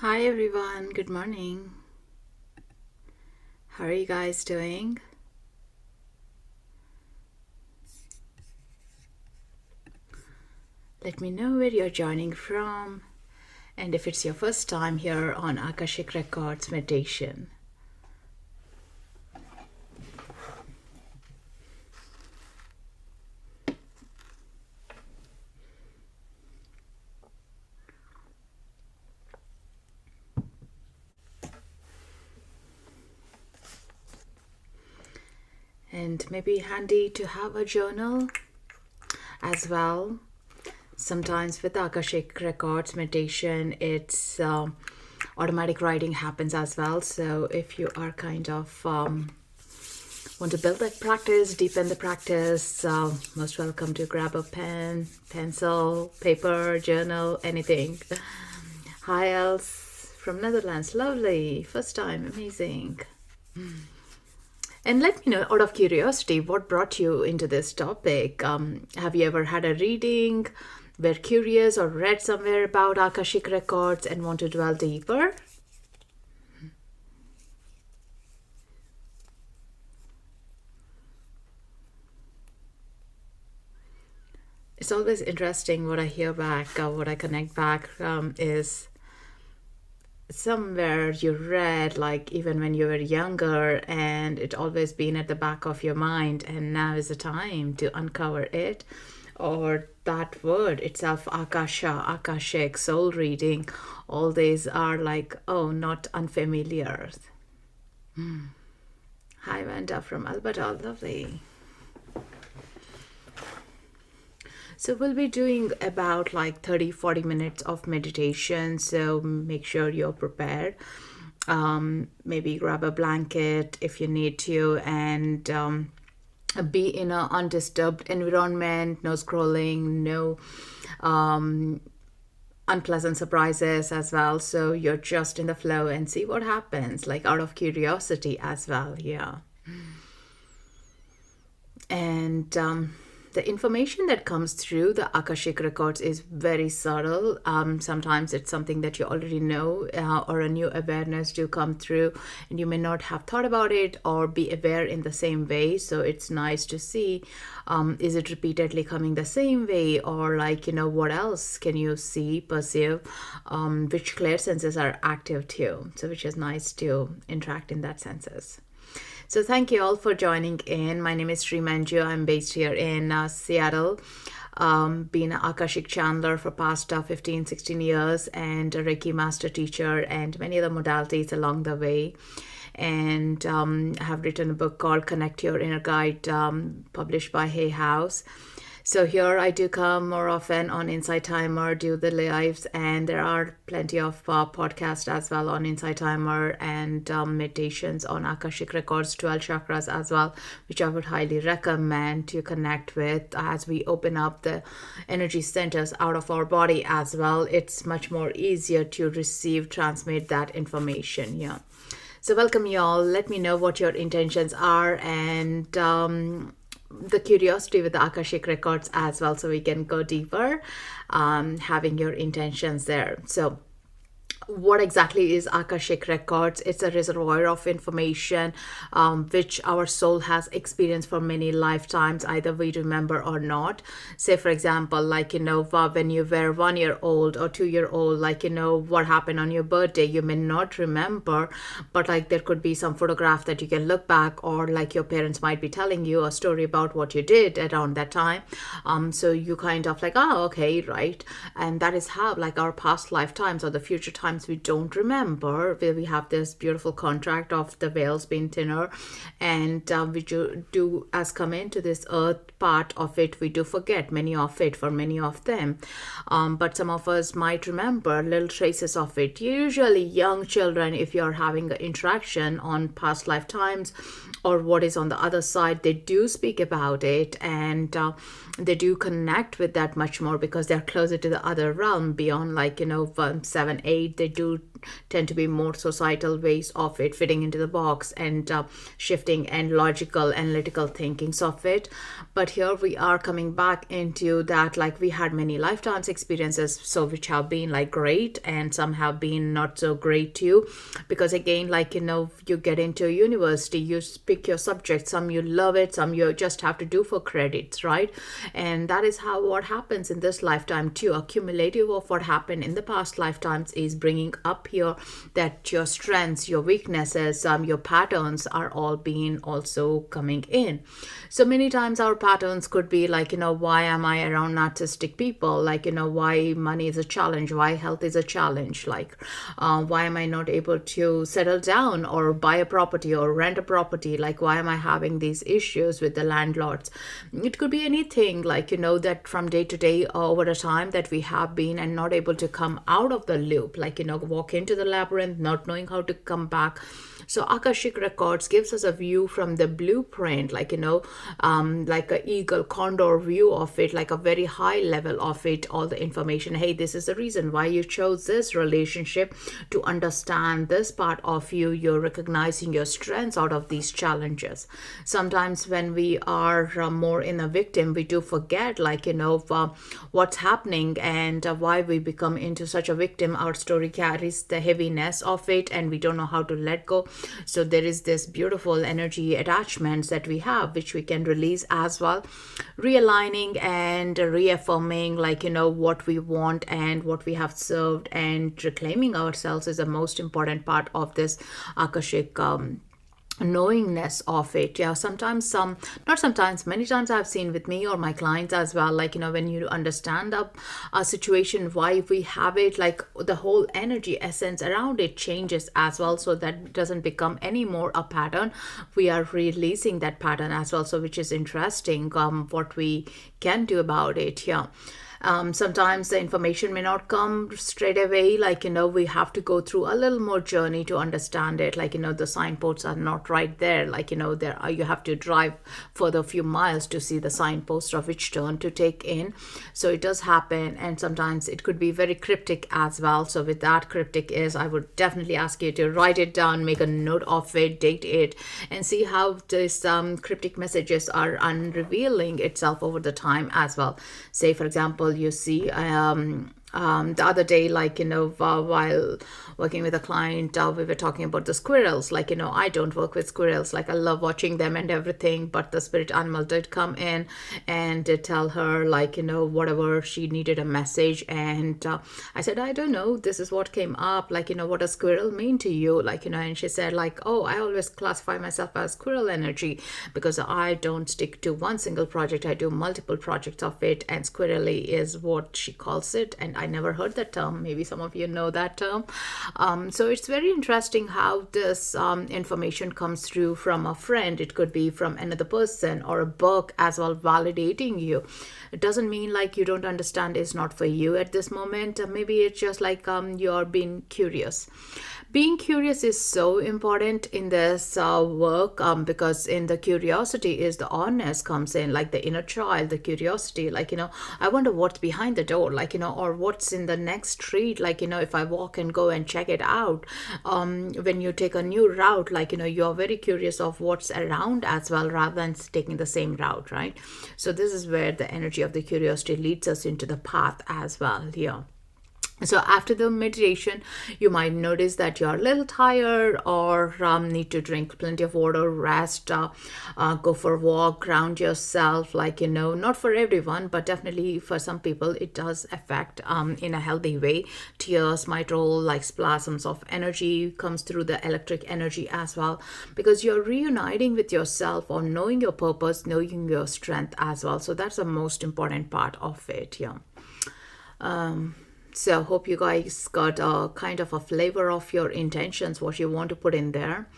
Hi everyone, good morning. How are you guys doing? Let me know where you're joining from and if it's your first time here on Akashic Records Meditation. And maybe handy to have a journal as well. Sometimes with Akashic Records meditation, it's automatic writing happens as well. So if you are kind of want to build that practice, deepen the practice, most welcome to grab a pen, pencil, paper, journal, anything. Hi, Els from Netherlands. Lovely. First time. Amazing. And let me know, out of curiosity, what brought you into this topic? Have you ever had a reading, were curious, or read somewhere about Akashic Records and want to dwell deeper? It's always interesting what I hear back, what I connect back is somewhere you read, like even when you were younger, and it always been at the back of your mind, and now is the time to uncover it. Or that word itself, akasha, akashic, soul reading, all these are like, oh, not unfamiliar. Hi, Vanda from Alberta. Lovely. So we'll be doing about like 30-40 minutes of meditation. So make sure you're prepared. Maybe grab a blanket if you need to, and be in an undisturbed environment, no scrolling, no unpleasant surprises as well. So you're just in the flow and see what happens, like out of curiosity as well. Yeah. And the information that comes through the Akashic Records is very subtle. Sometimes it's something that you already know, or a new awareness do come through, and you may not have thought about it or be aware in the same way. So it's nice to see, is it repeatedly coming the same way, or like, what else can you see, perceive, which clear senses are active too. So which is nice to interact in that senses. So thank you all for joining in. My name is Srimanju. I'm based here in Seattle. Been an Akashic channeler for past 15, 16 years, and a Reiki master teacher and many other modalities along the way. And have written a book called Connect Your Inner Guide, published by Hay House. So here I do come more often on Insight Timer, do the lives, and there are plenty of podcasts as well on Insight Timer, and meditations on Akashic Records, 12 chakras as well, which I would highly recommend to connect with as we open up the energy centers out of our body as well. It's much more easier to receive, transmit that information. Yeah. So welcome you all. Let me know what your intentions are, and the curiosity with the Akashic Records as well, so we can go deeper, having your intentions there. So what exactly is Akashic Records? It's a reservoir of information, which our soul has experienced for many lifetimes, either we remember or not. Say, for example, like, when you were 1 year old or 2 year old, like, what happened on your birthday, you may not remember, but like there could be some photograph that you can look back, or like your parents might be telling you a story about what you did around that time. So you kind of like, oh, okay, right. And that is how, like, our past lifetimes or the future times we don't remember, where we have this beautiful contract of the veils being thinner, and we do as come into this earth part of it, we do forget many of it for many of them, but some of us might remember little traces of it. Usually young children, if you're having an interaction on past lifetimes or what is on the other side, they do speak about it, and they do connect with that much more because they're closer to the other realm beyond, like, 7, 8. They do tend to be more societal ways of it, fitting into the box and shifting and logical analytical thinkings of it. But here we are coming back into that, like we had many lifetimes experiences, so which have been like great, and some have been not so great too, because again, like you get into university, you pick your subject, some you love it, some you just have to do for credits, right? And that is how what happens in this lifetime too. Accumulative of what happened in the past lifetimes is bringing up here that your strengths, your weaknesses, your patterns are all being also coming in. So many times our patterns could be like, why am I around narcissistic people? Like, why money is a challenge, why health is a challenge, like why am I not able to settle down or buy a property or rent a property? Like, why am I having these issues with the landlords? It could be anything, like, that from day to day over a time that we have been and not able to come out of the loop, like, walk into the labyrinth, not knowing how to come back. So Akashic Records gives us a view from the blueprint, like, like a eagle condor view of it, like a very high level of it, all the information. Hey, this is the reason why you chose this relationship, to understand this part of you. You're recognizing your strengths out of these challenges. Sometimes when we are more in a victim, we do forget, like, what's happening and why we become into such a victim. Our story carries the heaviness of it and we don't know how to let go. So there is this beautiful energy attachments that we have, which we can release as well, realigning and reaffirming, like, what we want and what we have served, and reclaiming ourselves is the most important part of this Akashic knowingness of it. Yeah, sometimes not sometimes, many times I've seen with me or my clients as well, like, when you understand a situation, why we have it, like the whole energy essence around it changes as well, so that doesn't become any more a pattern. We are releasing that pattern as well, so which is interesting, what we can do about it. Yeah. Sometimes the information may not come straight away, like, we have to go through a little more journey to understand it, like, the signposts are not right there, like, there are, you have to drive for the few miles to see the signpost of which turn to take in. So it does happen, and sometimes it could be very cryptic as well. So with that, cryptic is, I would definitely ask you to write it down, make a note of it, date it, and see how this cryptic messages are unrevealing itself over the time as well. Say, for example, you see the other day, like, while working with a client, we were talking about the squirrels. Like, I don't work with squirrels, like I love watching them and everything, but the spirit animal did come in and did tell her, like, whatever she needed a message. And I said, I don't know, this is what came up, like, what does squirrel mean to you? Like, and she said, like, oh, I always classify myself as squirrel energy because I don't stick to one single project, I do multiple projects of it, and squirrely is what she calls it. And I never heard that term. Maybe some of you know that term. So it's very interesting how this information comes through from a friend. It could be from another person or a book as well, validating you. It doesn't mean like you don't understand, it's not for you at this moment. Maybe it's just like you're being curious. Being curious is so important in this work, because in the curiosity is the honest comes in, like the inner child, the curiosity, like, I wonder what's behind the door, like, or what's in the next street, like, if I walk and go and check it out. When you take a new route, like, you're very curious of what's around as well, rather than taking the same route, right? So this is where the energy of the curiosity leads us into the path as well here. So after the meditation, you might notice that you're a little tired, or need to drink plenty of water, rest, go for a walk, ground yourself, like, not for everyone, but definitely for some people it does affect in a healthy way. Tears might roll, like spasms of energy comes through, the electric energy as well, because you're reuniting with yourself, or knowing your purpose, knowing your strength as well. So that's the most important part of it. Yeah. So hope you guys got a kind of a flavor of your intentions, what you want to put in there.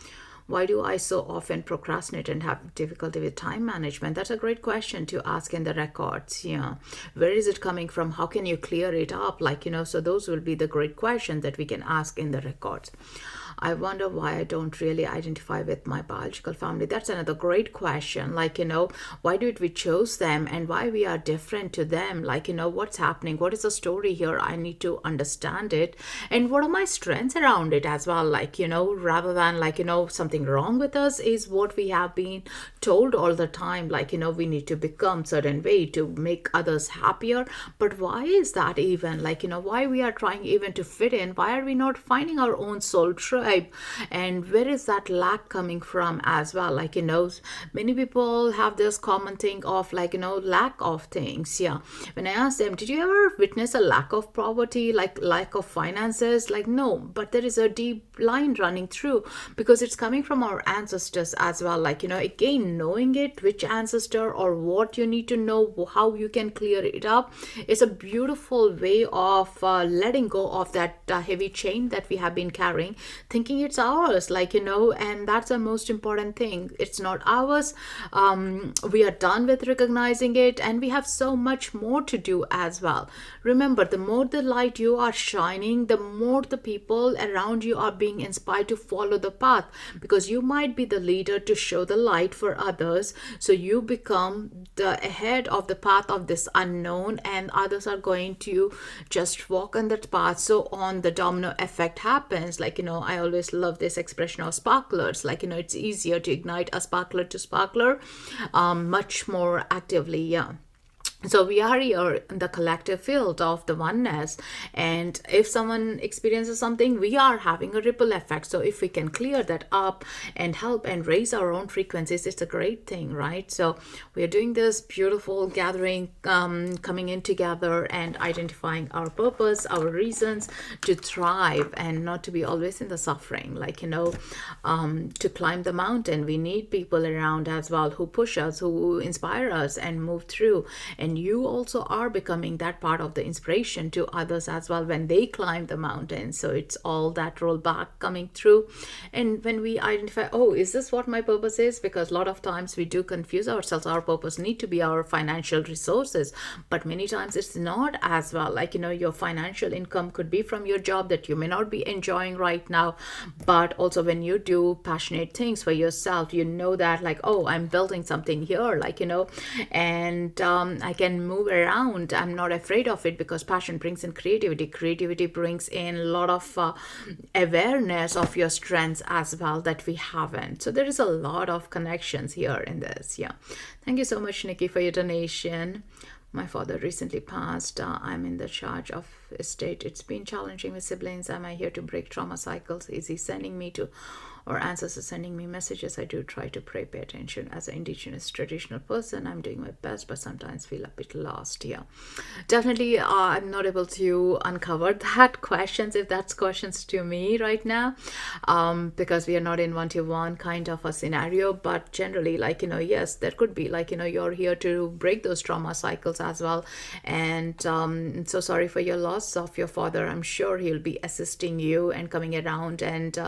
Why do I so often procrastinate and have difficulty with time management? That's a great question to ask in the records. Yeah. Where is it coming from? How can you clear it up? Like, so those will be the great questions that we can ask in the records. I wonder why I don't really identify with my biological family. That's another great question. Like, why did we choose them and why we are different to them? Like, what's happening? What is the story here? I need to understand it. And what are my strengths around it as well? Like, rather than like, something wrong with us is what we have been told all the time. Like, we need to become certain way to make others happier. But why is that even? Like, why we are trying even to fit in? Why are we not finding our own soul tribe? And where is that lack coming from as well? Like, many people have this common thing of like, lack of things. Yeah. When I ask them, did you ever witness a lack of poverty, like lack of finances? Like, no, but there is a deep line running through because it's coming from our ancestors as well. Like, again, knowing it, which ancestor or what you need to know, how you can clear it up is a beautiful way of letting go of that heavy chain that we have been carrying, thinking it's ours, like, and that's the most important thing. It's not ours. We are done with recognizing it, and we have so much more to do as well. Remember, the more the light you are shining, the more the people around you are being inspired to follow the path, because you might be the leader to show the light for others. So you become the ahead of the path of this unknown, and others are going to just walk on that path. So on the domino effect happens. Like, I always love this expression of sparklers. Like, it's easier to ignite a sparkler to sparkler much more actively. Yeah. So we are here in the collective field of the oneness, and if someone experiences something, we are having a ripple effect. So if we can clear that up and help and raise our own frequencies, it's a great thing, right? So we are doing this beautiful gathering, coming in together and identifying our purpose, our reasons to thrive, and not to be always in the suffering. Like, to climb the mountain, we need people around as well who push us, who inspire us and move through. And you also are becoming that part of the inspiration to others as well when they climb the mountain. So it's all that rollback coming through. And when we identify, oh, is this what my purpose is? Because a lot of times we do confuse ourselves. Our purpose need to be our financial resources, but many times it's not as well. Like, your financial income could be from your job that you may not be enjoying right now, but also when you do passionate things for yourself, that like, oh, I'm building something here, like, and I can move around. I'm not afraid of it because passion brings in creativity. Creativity brings in a lot of awareness of your strengths as well that we haven't. So there is a lot of connections here in this. Yeah. Thank you so much, Nikki, for your donation. My father recently passed. I'm in the charge of estate. It's been challenging with siblings. Am I here to break trauma cycles? Is he sending me to, or ancestors sending me messages? I do try to pray, pay attention. As an indigenous traditional person, I'm doing my best, but sometimes feel a bit lost. Yeah, definitely. I'm not able to uncover that questions, if that's questions to me right now, because we are not in one-to-one kind of a scenario. But generally, like, yes, there could be like, you're here to break those trauma cycles as well. And so sorry for your loss of your father. I'm sure he'll be assisting you and coming around and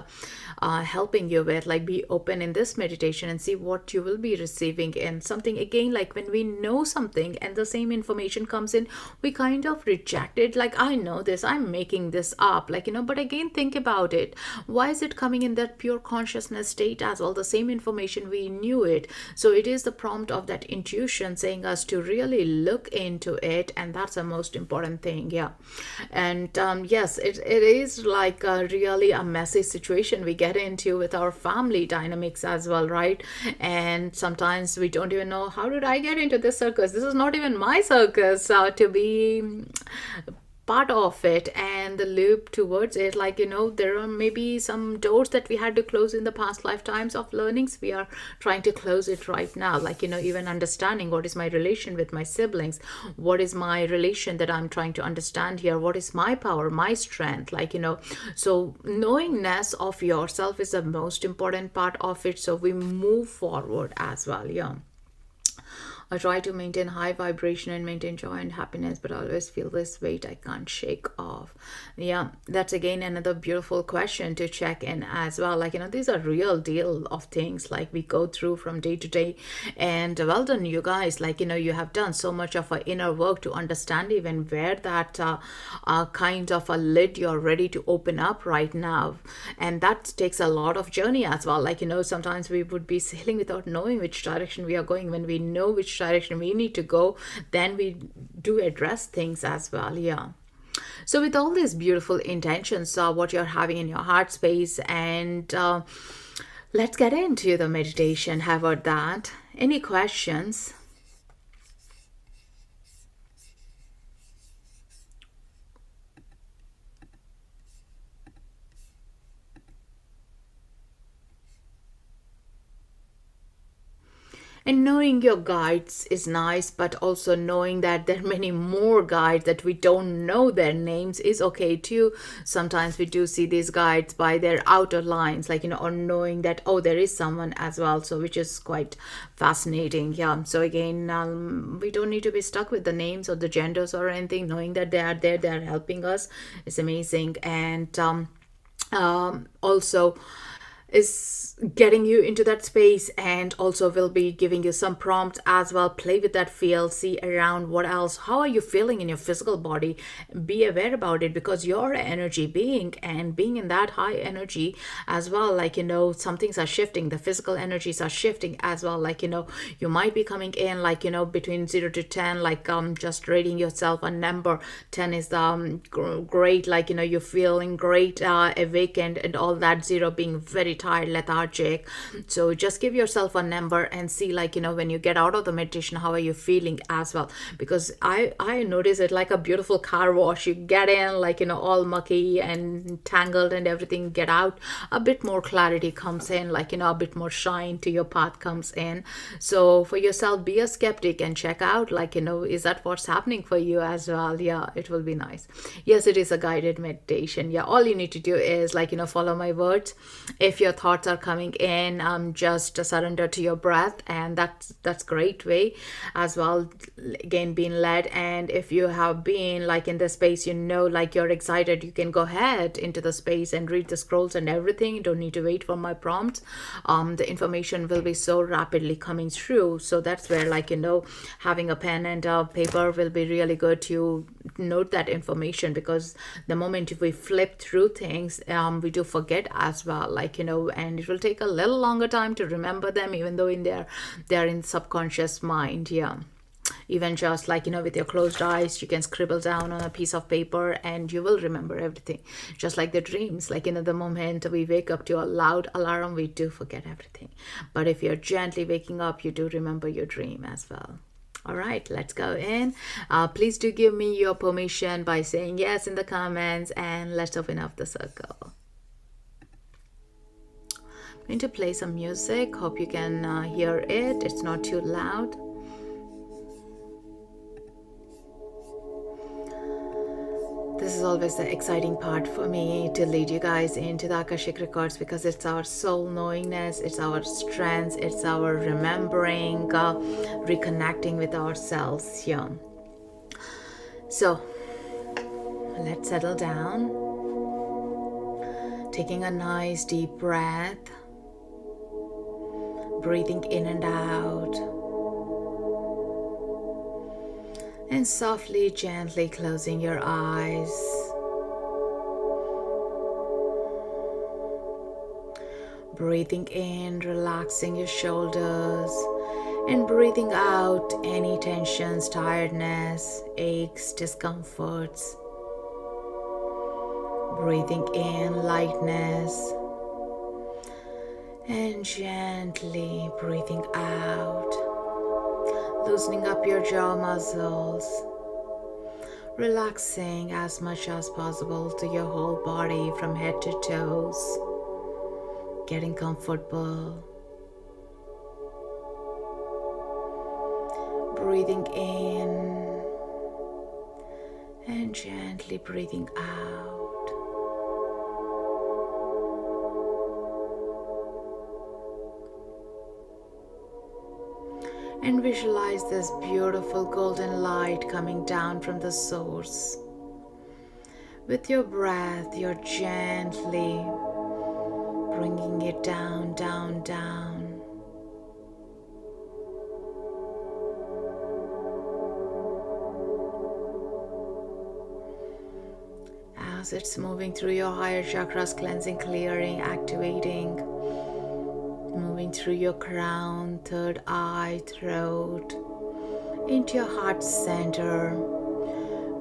helping you with, like, be open in this meditation and see what you will be receiving in something. Again, like when we know something and the same information comes in, we kind of reject it. Like, I know this, I'm making this up, like, but again, think about it. Why is it coming in that pure consciousness state as well? The same information, we knew it. So it is the prompt of that intuition saying us to really look into it, and that's the most important thing. Yeah. And yes, it is like really a messy situation we get into with our family dynamics as well, right? And sometimes we don't even know, how did I get into this circus? This is not even my circus to be part of it, and the loop towards it, like, there are maybe some doors that we had to close in the past lifetimes of learnings. We are trying to close it right now, like, even understanding what is my relation with my siblings, what is my relation that I'm trying to understand here, what is my power, my strength, like, so knowingness of yourself is the most important part of it, so we move forward as well. Yeah. I try to maintain high vibration and maintain joy and happiness, but I always feel this weight I can't shake off. Yeah, that's again another beautiful question to check in as well. Like, these are real deal of things like we go through from day to day. And well done, you guys. Like, you have done so much of a inner work to understand even where that kind of a lid you're ready to open up right now. And that takes a lot of journey as well. Like, sometimes we would be sailing without knowing which direction we are going. When we know which direction we need to go, then we do address things as well. Yeah. So with all these beautiful intentions, what you're having in your heart space, and let's get into the meditation. How about that? Any questions? And knowing your guides is nice, but also knowing that there are many more guides that we don't know their names is okay too. Sometimes we do see these guides by their outer lines, like, or knowing that, oh, there is someone as well. So, which is quite fascinating. Yeah. So, again, we don't need to be stuck with the names or the genders or anything. Knowing that they are there, they are helping us is amazing. And also, is getting you into that space, and also will be giving you some prompts as well. Play with that feel, see around what else, how are you feeling in your physical body, be aware about it, because you're an energy being, and being in that high energy as well, like, some things are shifting, the physical energies are shifting as well. Like, you might be coming in, like, between 0 to 10, like, just rating yourself a number. 10 is great, like, you're feeling great, awakened and all that. 0 being very tired, lethargic. So just give yourself a number and see, like, when you get out of the meditation, how are you feeling as well. Because I notice it like a beautiful car wash. You get in, like, all mucky and tangled and everything, get out, a bit more clarity comes in, like, a bit more shine to your path comes in. So for yourself, be a skeptic and check out, like, is that what's happening for you as well. Yeah, it will be nice. Yes, it is a guided meditation. Yeah, all you need to do is, like, follow my words. If your thoughts are coming in, just surrender to your breath, and that's great way as well, again, being led. And if you have been, like, in the space, like, you're excited, you can go ahead into the space and read the scrolls and everything. You don't need to wait for my prompts. The information will be so rapidly coming through. So that's where, like, having a pen and a paper will be really good to note that information, because the moment we flip through things, we do forget as well, like, and it will take a little longer time to remember them, even though they're in subconscious mind. Yeah, even just, like, with your closed eyes, you can scribble down on a piece of paper and you will remember everything. Just like the dreams, like, the moment we wake up to a loud alarm, we do forget everything. But if you're gently waking up, you do remember your dream as well. All right, let's go in. Please do give me your permission by saying yes in the comments, and let's open up the circle. I'm going to play some music. Hope you can hear it. It's not too loud. This is always the exciting part for me, to lead you guys into the Akashic Records, because it's our soul knowingness, it's our strength, it's our remembering, reconnecting with ourselves. Yeah. So let's settle down, taking a nice deep breath, breathing in and out, and softly, gently closing your eyes. Breathing in, relaxing your shoulders, and breathing out any tensions, tiredness, aches, discomforts. Breathing in lightness, and gently breathing out, loosening up your jaw muscles, relaxing as much as possible to your whole body from head to toes, getting comfortable. Breathing in and gently breathing out. And visualize this beautiful golden light coming down from the source. With your breath, you're gently bringing it down, down, down. As it's moving through your higher chakras, cleansing, clearing, activating, moving through your crown, third eye, throat, into your heart center.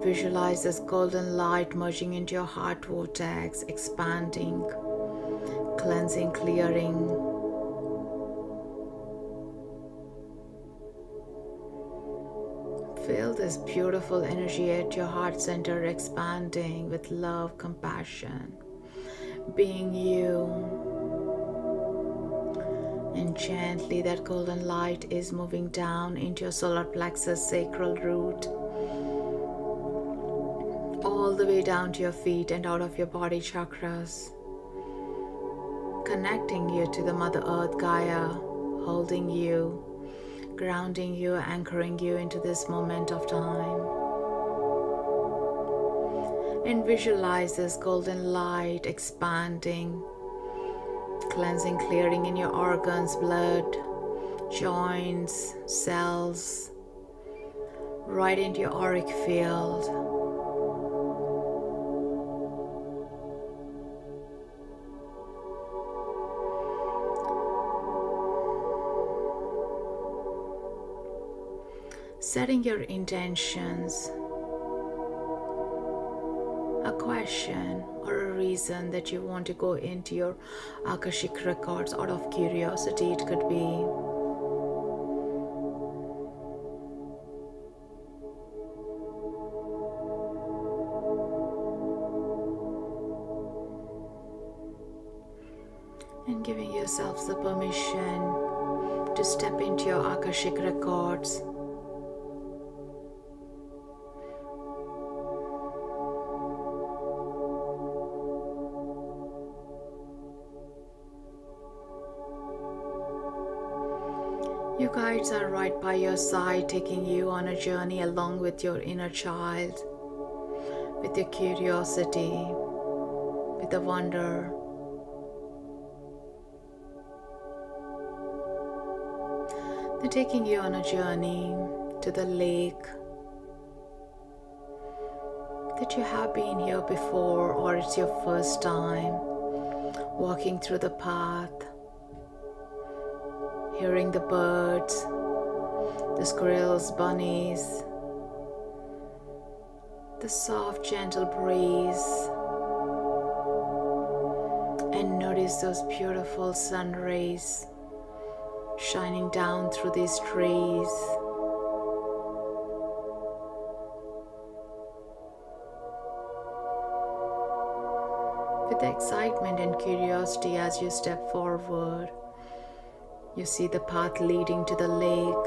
Visualize this golden light merging into your heart vortex, expanding, cleansing, clearing. Feel this beautiful energy at your heart center expanding with love, compassion, being you. And gently that golden light is moving down into your solar plexus, sacral root, all the way down to your feet and out of your body chakras, connecting you to the Mother Earth, Gaia, holding you, grounding you, anchoring you into this moment of time. And visualize this golden light expanding, cleansing, clearing in your organs, blood, joints, cells, right into your auric field. Setting your intentions, a question or a reason that you want to go into your Akashic Records out of curiosity, it could be. And giving yourselves the permission to step into your Akashic Records. Your guides are right by your side, taking you on a journey along with your inner child, with your curiosity, with the wonder. They're taking you on a journey to the lake that you have been here before, or it's your first time walking through the path, hearing the birds, the squirrels, bunnies, the soft, gentle breeze, and notice those beautiful sun rays shining down through these trees. With excitement and curiosity as you step forward, you see the path leading to the lake.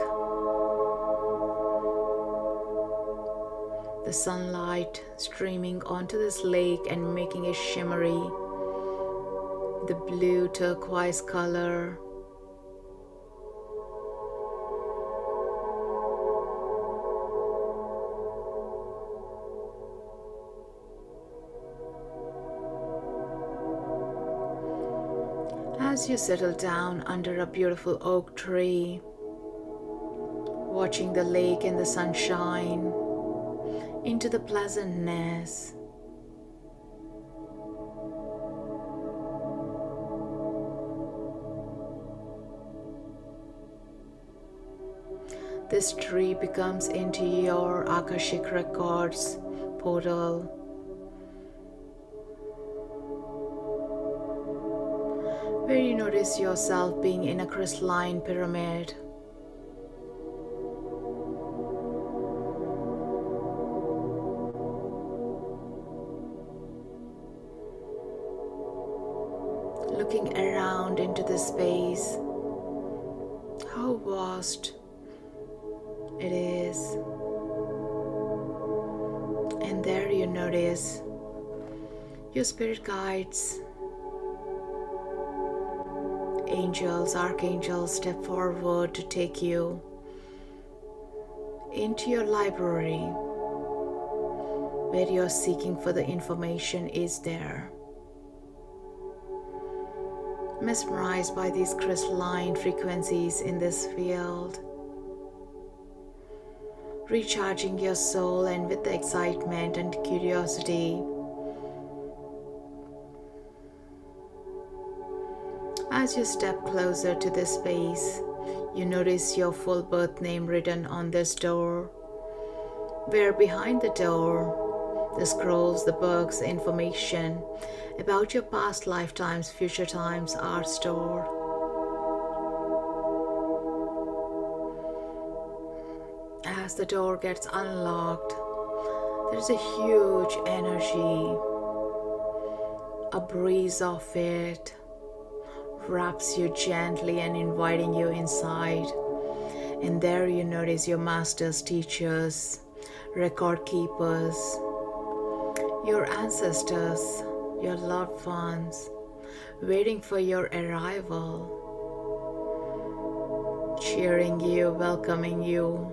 The sunlight streaming onto this lake and making it shimmery, the blue turquoise color. As you settle down under a beautiful oak tree, watching the lake and the sunshine into the pleasantness, this tree becomes into your Akashic Records portal, where you notice yourself being in a crystalline pyramid. Looking around into the space, how vast it is. And there you notice your spirit guides, angels, archangels step forward to take you into your library where you're seeking for the information is there. Mesmerized by these crystalline frequencies in this field, recharging your soul and with the excitement and curiosity. As you step closer to this space, you notice your full birth name written on this door, where behind the door, the scrolls, the books, the information about your past lifetimes, future times are stored. As the door gets unlocked, there's a huge energy. A breeze of it wraps you gently and inviting you inside. And there you notice your masters, teachers, record keepers, your ancestors, your loved ones, waiting for your arrival, cheering you, welcoming you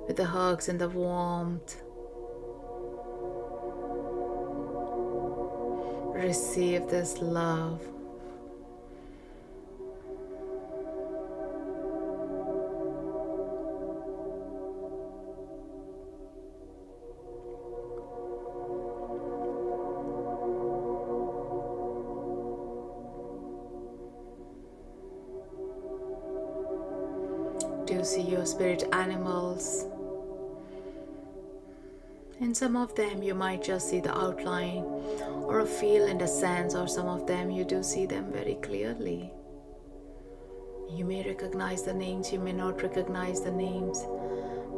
with the hugs and the warmth. Receive this love. Do see your spirit animals. In some of them you might just see the outline or a feel and a sense, or some of them you do see them very clearly. You may recognize the names, you may not recognize the names,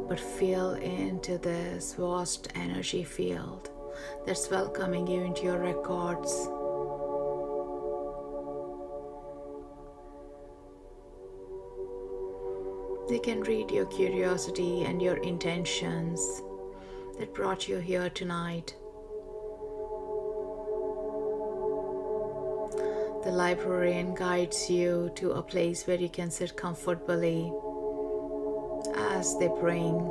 but feel into this vast energy field that's welcoming you into your records. They can read your curiosity and your intentions that brought you here tonight. The librarian guides you to a place where you can sit comfortably as they bring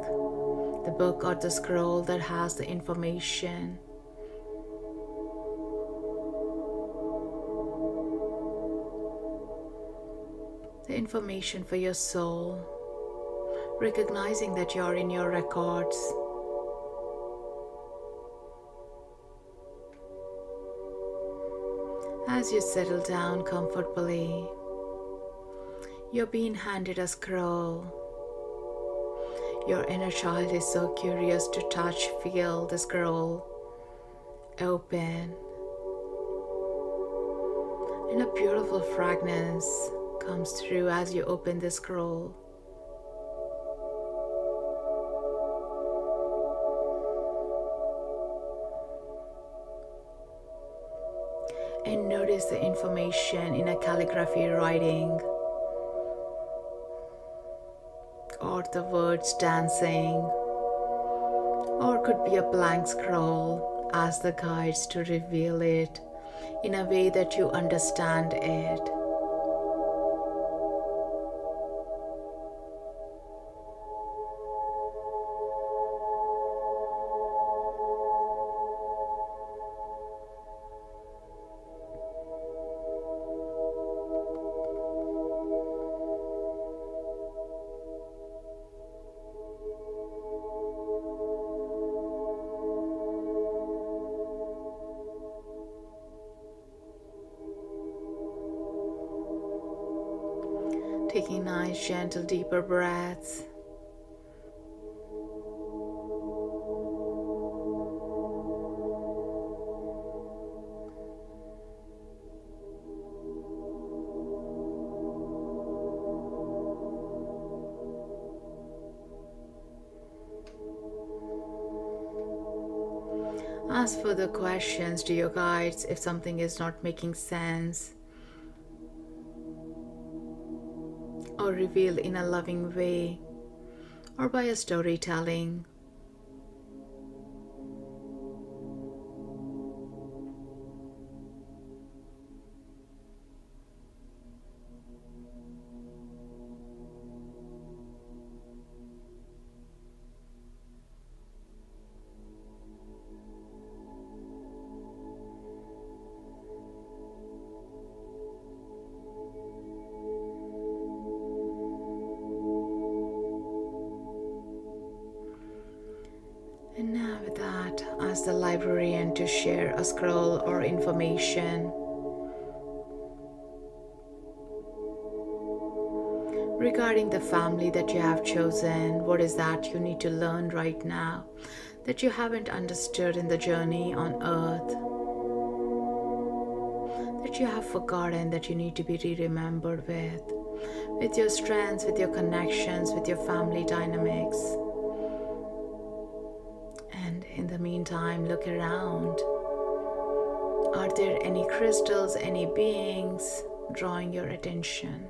the book or the scroll that has the information. The information for your soul, recognizing that you're in your records. As you settle down comfortably, you're being handed a scroll. Your inner child is so curious to touch, feel the scroll open. And a beautiful fragrance comes through as you open the scroll. And notice the information in a calligraphy writing, or the words dancing, or could be a blank scroll. Ask the guides to reveal it in a way that you understand it. Taking nice, gentle, deeper breaths. Ask further questions to your guides if something is not making sense, or revealed in a loving way, or by a storytelling. ask the librarian to share a scroll or information regarding the family that you have chosen. What is that you need to learn right now that you haven't understood in the journey on earth, that you have forgotten, that you need to be remembered with your strengths, with your connections, with your family dynamics. And in the meantime, look around. Are there any crystals, any beings drawing your attention?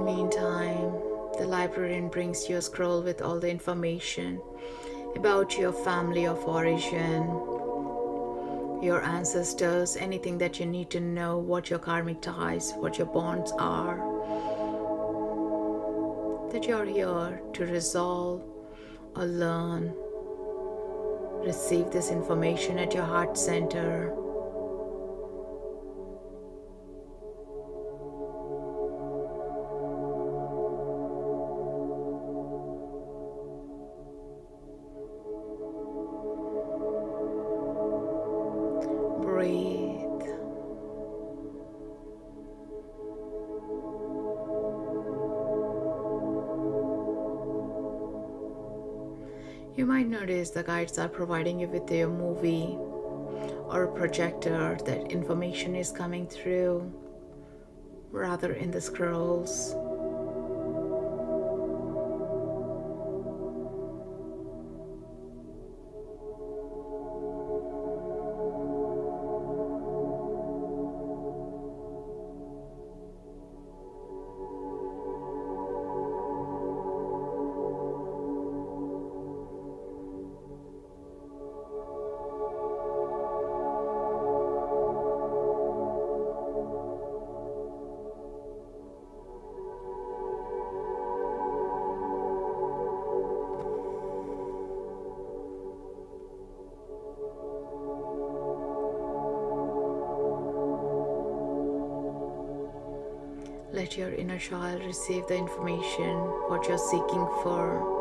Meantime, the librarian brings you a scroll with all the information about your family of origin, your ancestors, anything that you need to know, what your karmic ties, what your bonds are, that you're here to resolve or learn. Receive this information at your heart center. Breathe. You might notice the guides are providing you with a movie or a projector that information is coming through rather in the scrolls. Let your inner child receive the information, what you're seeking for.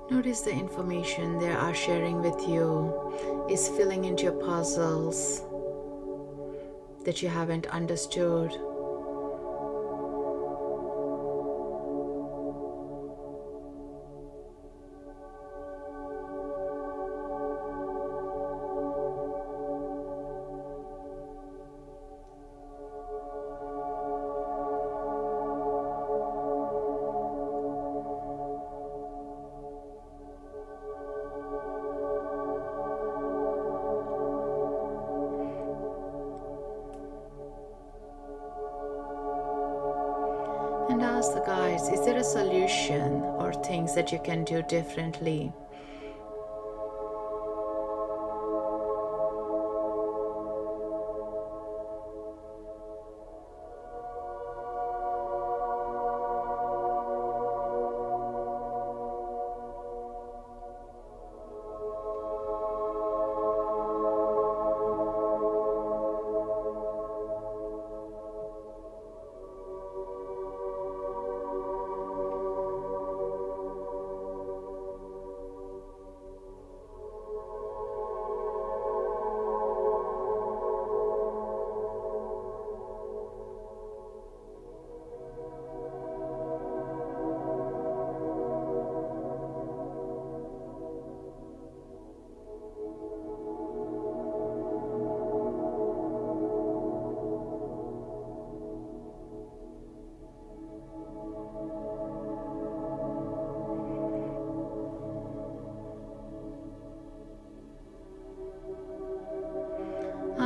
Notice the information they are sharing with you is filling into your puzzles that you haven't understood. And ask the guides, is there a solution or things that you can do differently?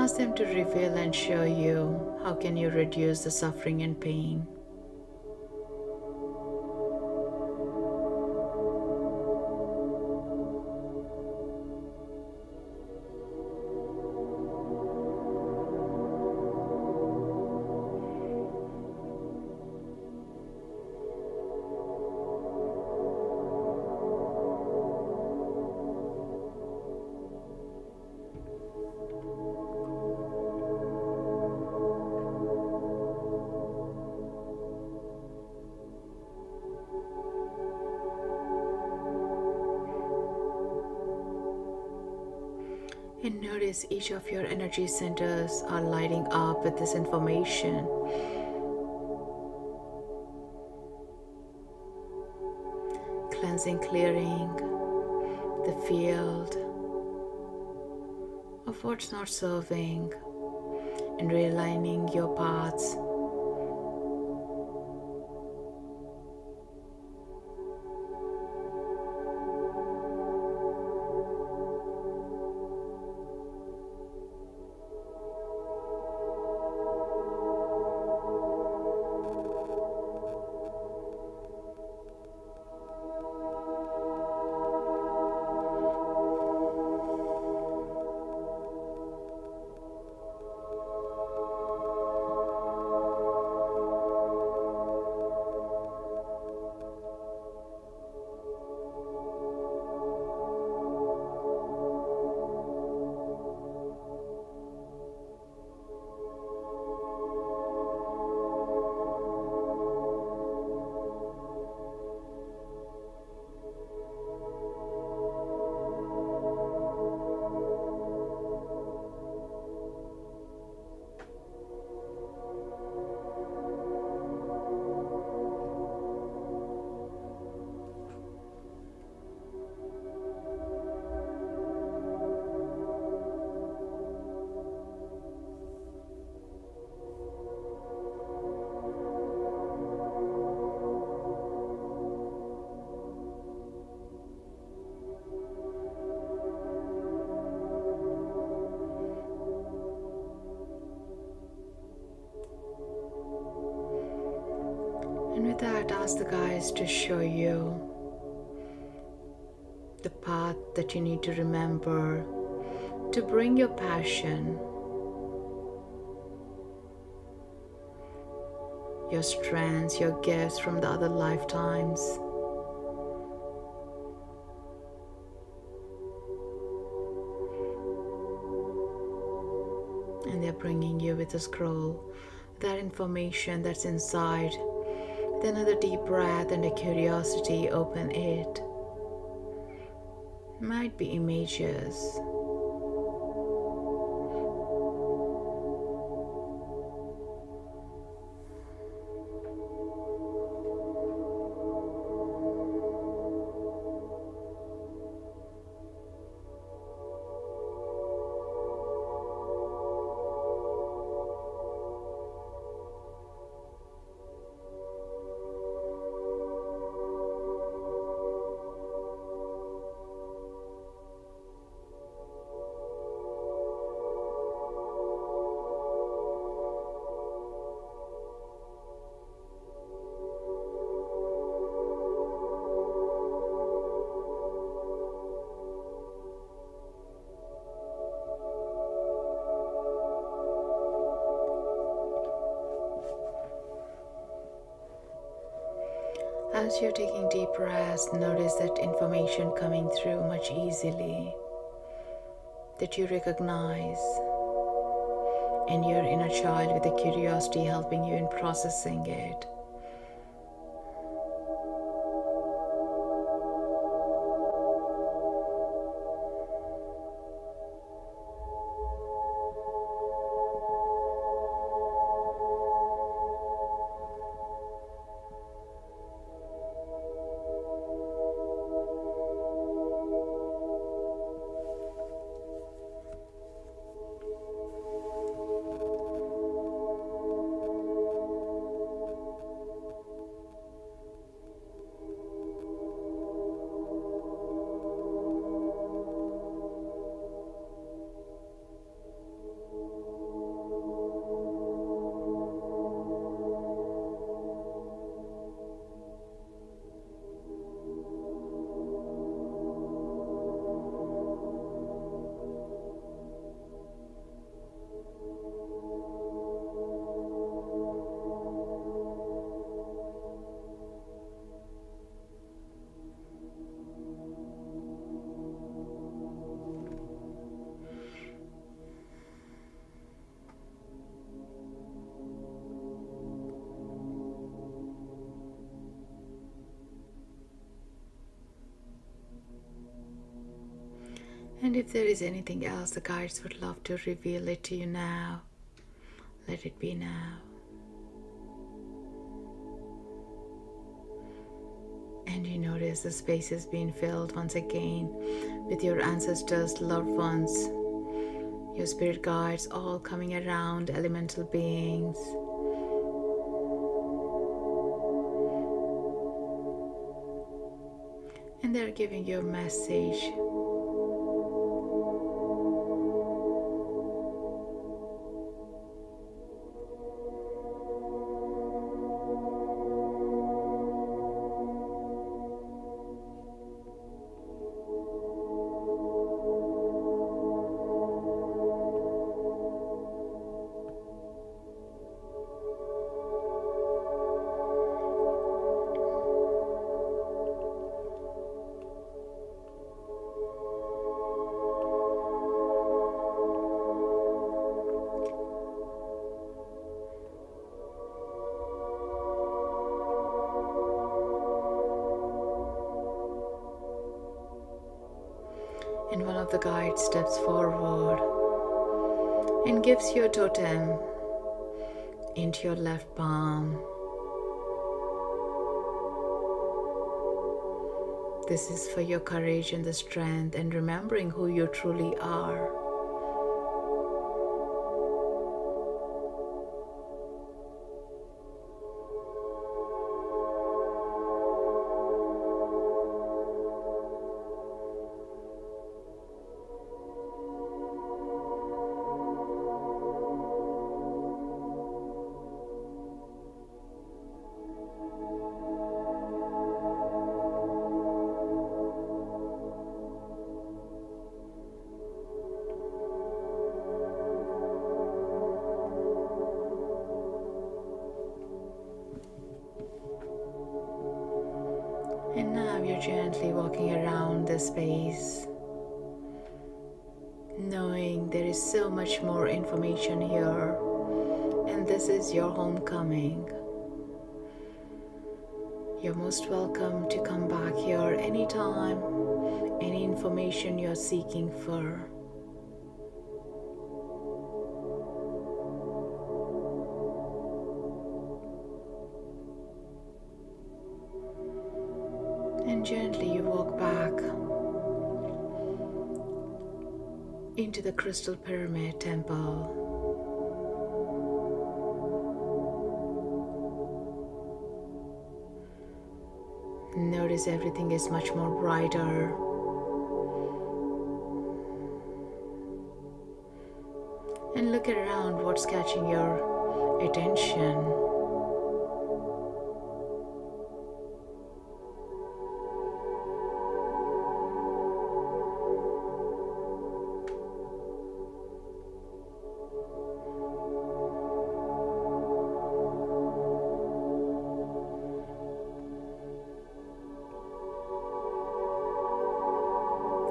Ask them to reveal and show you how can you reduce the suffering and pain. And notice each of your energy centers are lighting up with this information. Cleansing, clearing the field of what's not serving and realigning your paths. And with that, ask the guides to show you the path that you need to remember to bring your passion, your strengths, your gifts from the other lifetimes. And they're bringing you with a scroll that information that's inside. With another deep breath and a curiosity, open it. Might be images. As you're taking deep breaths, notice that information coming through much easily, that you recognize, and your inner child with the curiosity helping you in processing it. And if there is anything else, the guides would love to reveal it to you now. Let it be now. And you notice the space is being filled once again with your ancestors, loved ones, your spirit guides, all coming around, elemental beings. And they're giving you a message. And one of the guides steps forward and gives you a totem into your left palm. This is for your courage and the strength and remembering who you truly are. And now you're gently walking around the space, knowing there is so much more information here, and this is your homecoming. You're most welcome to come back here anytime, any information you're seeking for. And gently you walk back into the crystal pyramid temple. Notice everything is much more brighter. And look around what's catching your attention.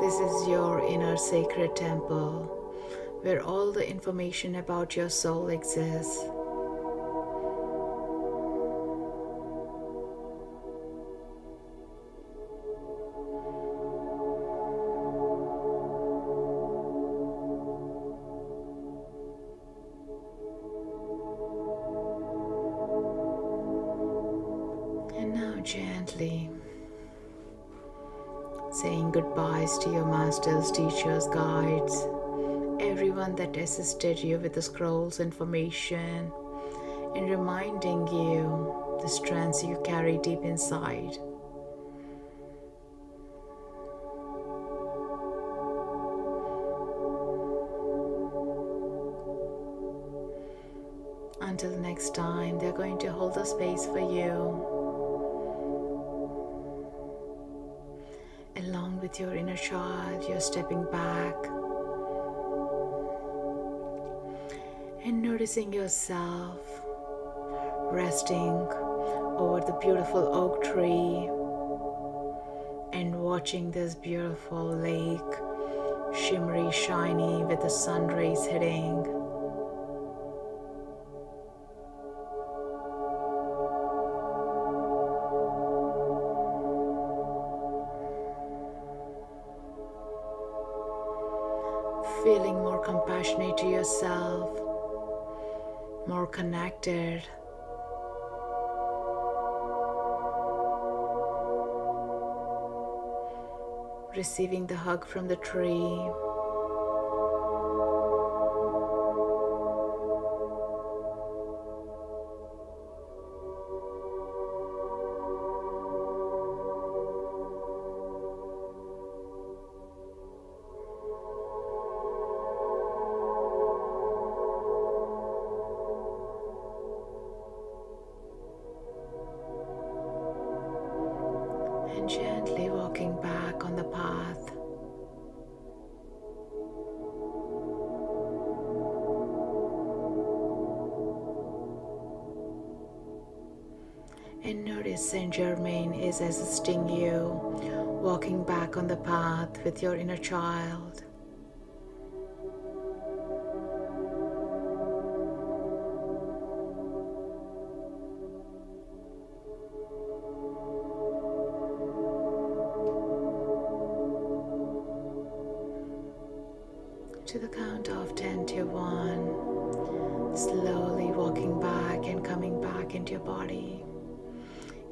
This is your inner sacred temple, where all the information about your soul exists. And now gently saying goodbyes to your masters, teachers, guides, everyone that assisted you with the scrolls information, and reminding you the strengths you carry deep inside. Until next time, they're going to hold the space for you. Along with your inner child, you're stepping back and noticing yourself resting over the beautiful oak tree and watching this beautiful lake, shimmery, shiny, with the sun rays hitting. feeling more compassionate to yourself, more connected. Receiving the hug from the tree. And gently walking back on the path. And notice Saint Germain is assisting you, walking back on the path with your inner child. To the count of 10 to 1, slowly walking back and coming back into your body,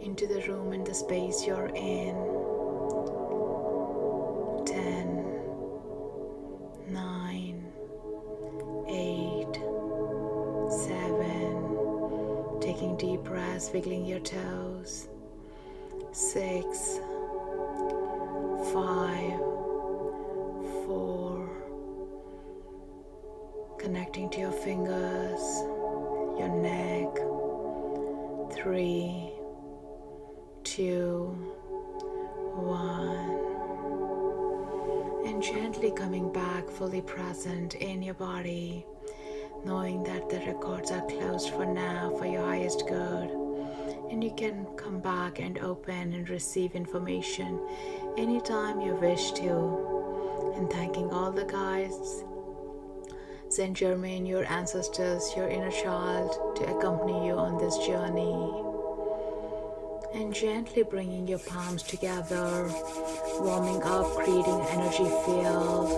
into the room and the space you're in. 10, 9, 8, 7, taking deep breaths, wiggling your toes. 6, 5, 4, connecting to your fingers, your neck. 3, 2, 1. And gently coming back, fully present in your body, knowing that the records are closed for now for your highest good. And you can come back and open and receive information anytime you wish to. And thanking all the guides, Saint Germain, your ancestors, your inner child, to accompany you on this journey. And gently bringing your palms together, warming up, creating an energy field,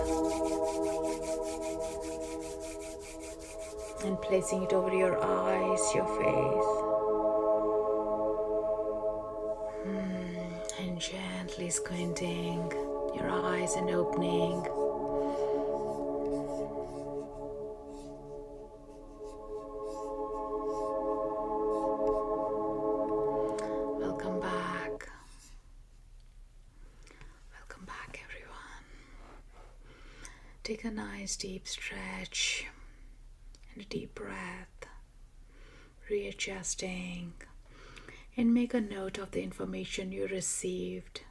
and placing it over your eyes, your face. And gently squinting your eyes and opening. Welcome back. Welcome back, everyone. Take a nice deep stretch and a deep breath, readjusting. And make a note of the information you received.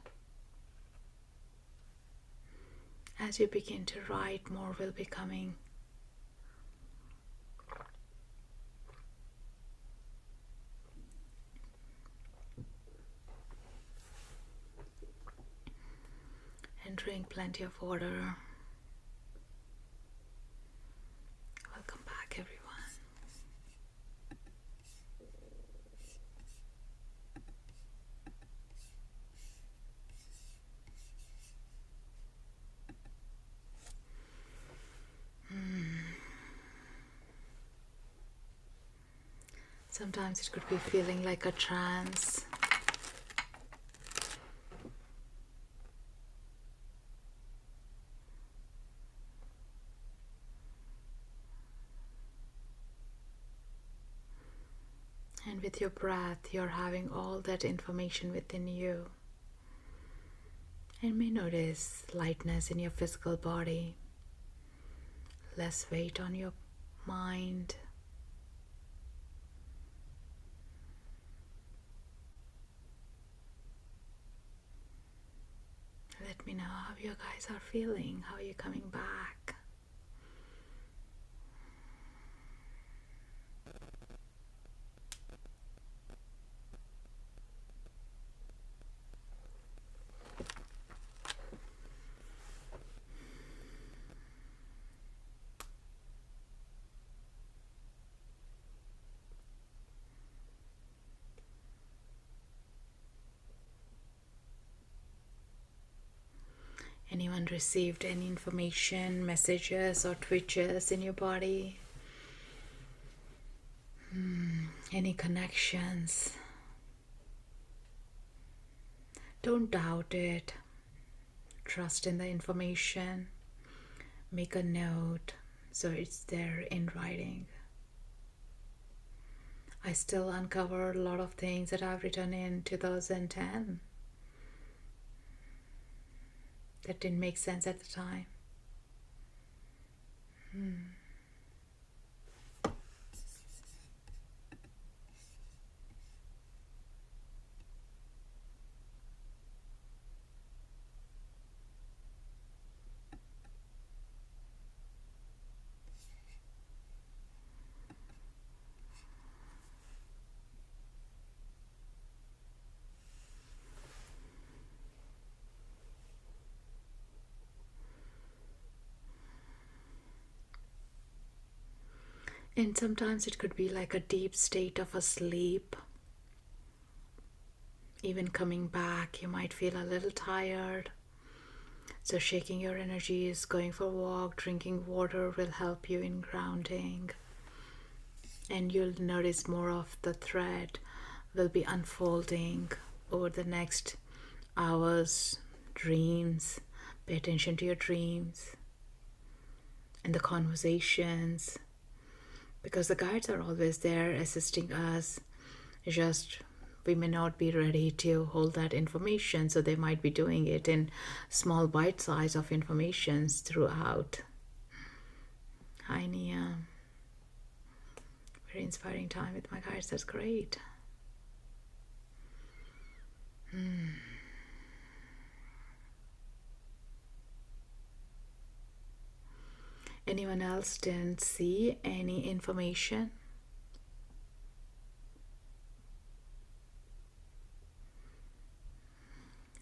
As you begin to write, more will be coming. And drink plenty of water. Welcome back, everyone. Sometimes it could be feeling like a trance. And with your breath, you're having all that information within you. And may notice lightness in your physical body, less weight on your mind. Let me know how you guys are feeling, how you're coming back. Anyone haven't received any information, messages, or twitches in your body, any connections, don't doubt it. Trust in the information. Make a note so it's there in writing. I still uncover a lot of things that I've written in 2010 that didn't make sense at the time. And sometimes it could be like a deep state of a sleep. Even coming back, you might feel a little tired. So shaking your energies, going for a walk, drinking water will help you in grounding. And you'll notice more of the thread will be unfolding over the next hours. Dreams. Pay attention to your dreams and the conversations, because the guides are always there assisting us. Just we may not be ready to hold that information, so they might be doing it in small bite size of informations throughout. Hi Nia. Very inspiring time with my guides. That's great. Anyone else didn't see any information?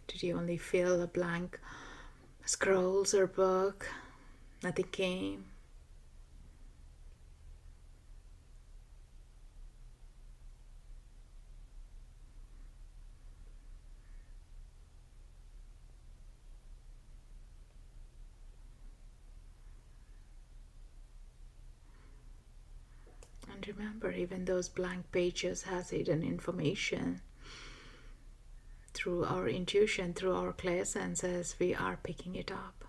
Did you only feel a blank scrolls or book? Nothing came? And remember, even those blank pages has hidden information. Through our intuition, through our clear senses, we are picking it up.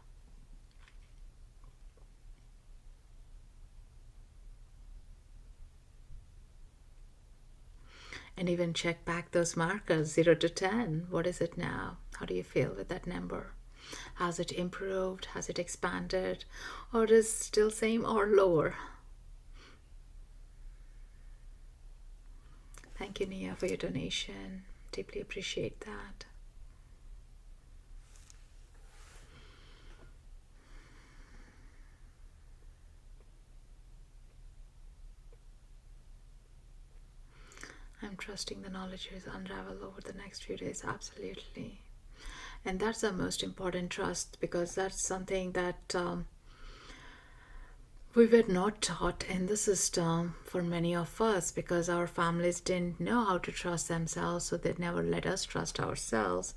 And even check back those markers, 0 to 10. What is it now? How do you feel with that number? Has it improved? Has it expanded? Or is it still same or lower? Thank you, Nia, for your donation. Deeply appreciate that. I'm trusting the knowledge will unravel over the next few days. Absolutely. And that's the most important trust, because that's something that we were not taught in the system for many of us, because our families didn't know how to trust themselves, so they never let us trust ourselves.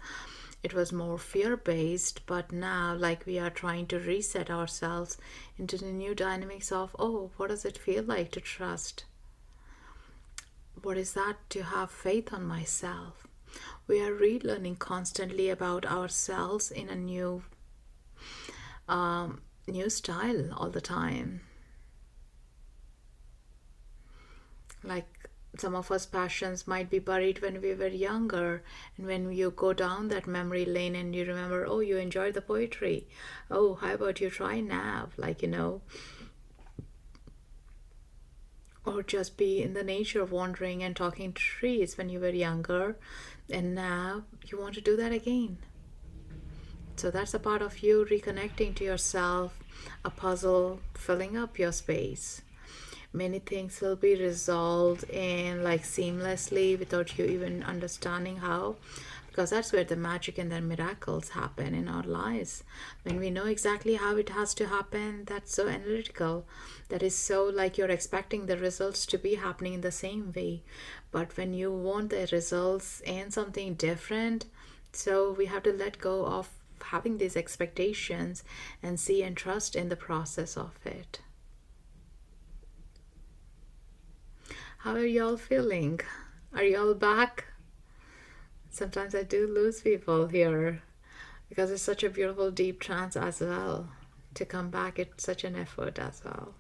It was more fear-based, but now like we are trying to reset ourselves into the new dynamics of, oh, what does it feel like to trust? What is that to have faith on myself? We are relearning constantly about ourselves in a new style all the time. Like some of us passions might be buried when we were younger, and when you go down that memory lane and you remember, oh, you enjoyed the poetry, oh, how about you try now, or just be in the nature of wandering and talking to trees when you were younger, and now you want to do that again. So that's a part of you reconnecting to yourself, a puzzle filling up your space. Many things will be resolved in seamlessly without you even understanding how, because that's where the magic and the miracles happen in our lives. When we know exactly how it has to happen, that's so analytical. That is so like you're expecting the results to be happening in the same way. But when you want the results and something different, so we have to let go of having these expectations and see and trust in the process of it. How are y'all feeling? Are y'all back? Sometimes I do lose people here because it's such a beautiful deep trance as well. To come back, it's such an effort as well.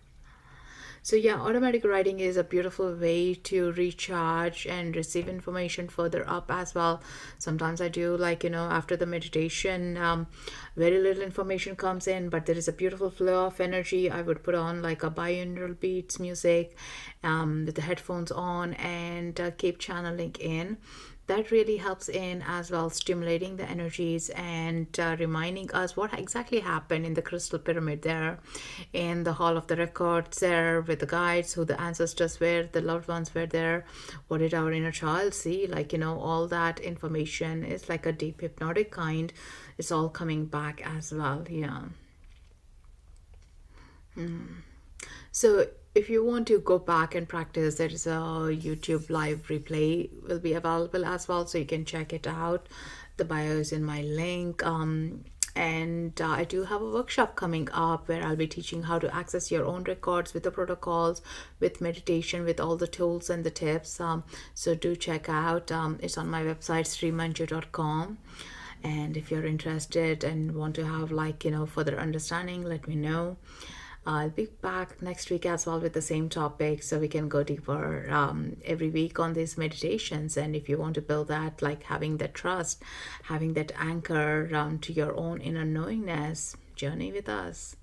So yeah, automatic writing is a beautiful way to recharge and receive information further up as well. Sometimes I do, like, after the meditation, very little information comes in, but there is a beautiful flow of energy. I would put on like a binaural beats music with the headphones on and keep channeling in. That really helps in as well, stimulating the energies and reminding us what exactly happened in the crystal pyramid there, in the hall of the records there, with the guides, who the ancestors were, the loved ones were there, what did our inner child see, like, all that information is like a deep hypnotic kind. It's all coming back as well. Yeah. So if you want to go back and practice, there is a YouTube live replay will be available as well, so you can check it out. The bio is in my link. And I do have a workshop coming up where I'll be teaching how to access your own records with the protocols, with meditation, with all the tools and the tips. So do check out. It's on my website, srimanju.com. And if you're interested and want to have, like, further understanding, let me know. I'll be back next week as well with the same topic, so we can go deeper every week on these meditations. And if you want to build that, like having that trust, having that anchor to your own inner knowingness, journey with us.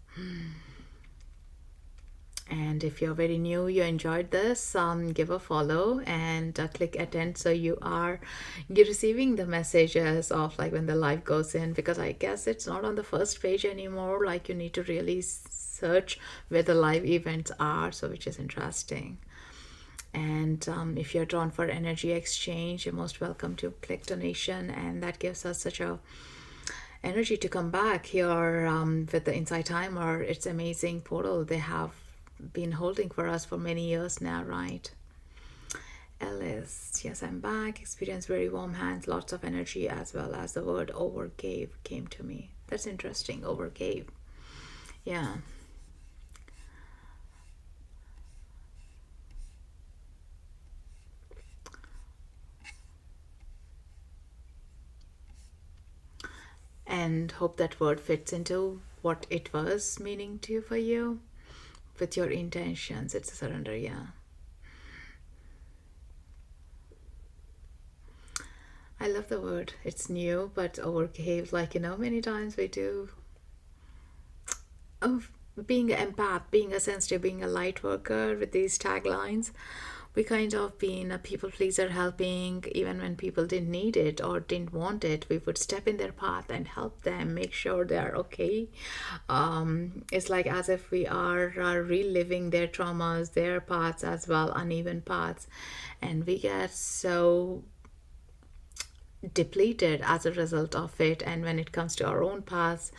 And if you're very new, you enjoyed this, give a follow and click attend, so you're receiving the messages of, like, when the live goes in, because I guess it's not on the first page anymore. Like, you need to really search where the live events are, so which is interesting. And if you're drawn for energy exchange, you're most welcome to click donation, and that gives us such a energy to come back here with the Inside Timer. It's amazing portal they have been holding for us for many years now, right? Alice, yes, I'm back. Experience very warm hands, lots of energy, as well as the word overgave came to me. That's interesting, overgave. Yeah. And hope that word fits into what it was meaning to for you with your intentions. It's a surrender. Yeah. I love the word. It's new, but overgave, like, many times we do. Oh, being an empath, being a sensitive, being a light worker with these taglines, we kind of being a people pleaser, helping even when people didn't need it or didn't want it. We would step in their path and help them, make sure they are okay. It's like as if we are reliving their traumas, their paths as well, uneven paths, and we get so depleted as a result of it. And when it comes to our own paths,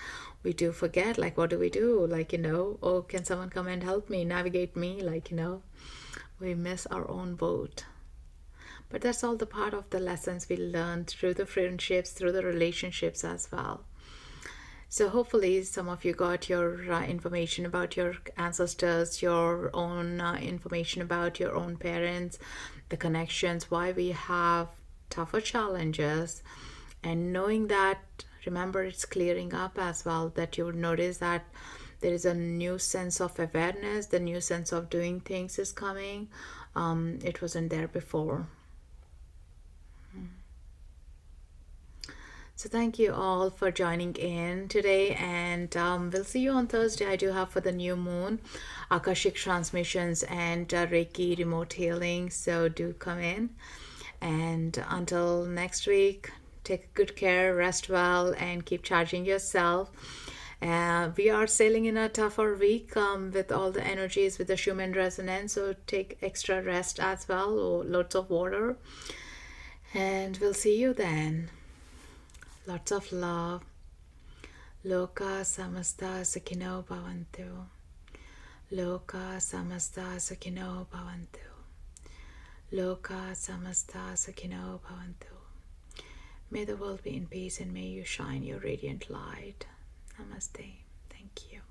we do forget, like, what do we do? Like, oh, can someone come and help me, navigate me? Like, we miss our own boat. But that's all the part of the lessons we learned through the friendships, through the relationships as well. So hopefully some of you got your information about your ancestors, your own information about your own parents, the connections, why we have tougher challenges, and knowing that, remember, it's clearing up as well, that you would notice that there is a new sense of awareness, the new sense of doing things is coming. It wasn't there before. So thank you all for joining in today, and we'll see you on Thursday. I do have for the new moon Akashic transmissions and Reiki remote healing, so do come in. And until next week, take good care, rest well, and keep charging yourself. We are sailing in a tougher week with all the energies with the Schumann resonance, so take extra rest as well, or lots of water. And we'll see you then. Lots of love. Loka samasta sakino bhavantu. Loka samasta sakino bhavantu. Loka samasta sakino bhavantu. May the world be in peace and may you shine your radiant light. Namaste. Thank you.